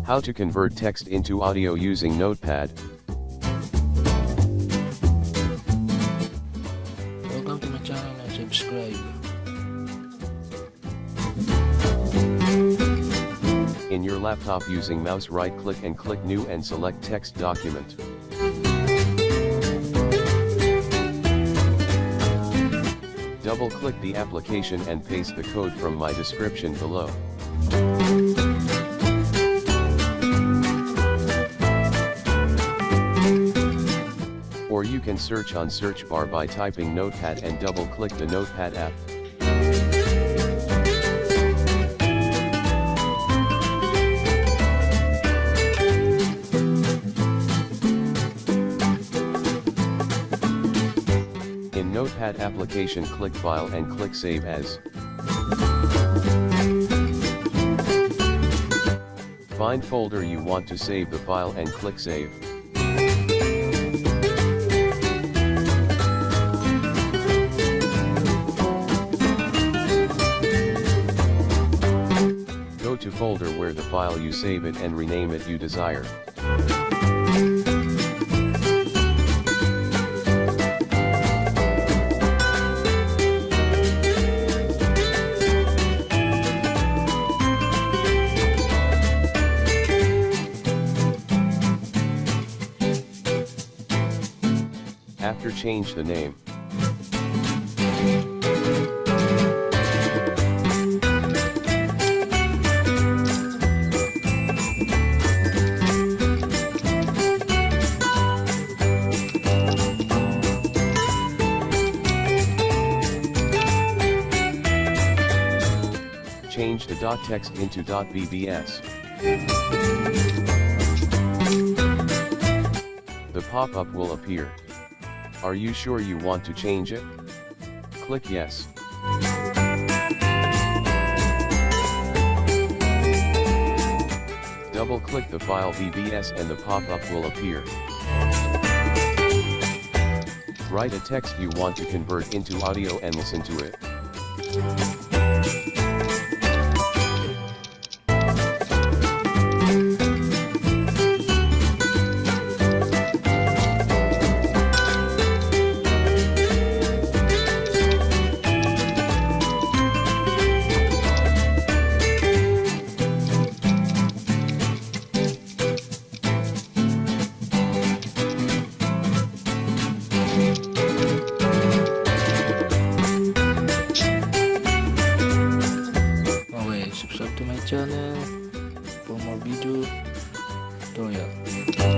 How to convert text into audio using Notepad. Welcome to my channel and subscribe. In your laptop, using mouse, right-click and click New and select Text Document. Double-click the application and paste the code from my description below. Or you can search on search bar by typing Notepad and double-click the Notepad app. In Notepad application, click File and click Save As. Find folder you want to save the file and click Save. Go to folder where the file you save it and rename it you desire. After, change the name. Change the .text into .bbs. The pop-up will appear. Are you sure you want to change it? Click Yes. Double-click the file BBS and the pop-up will appear. Write a text you want to convert into audio and listen to it. Subscribe to my channel for more video tutorial.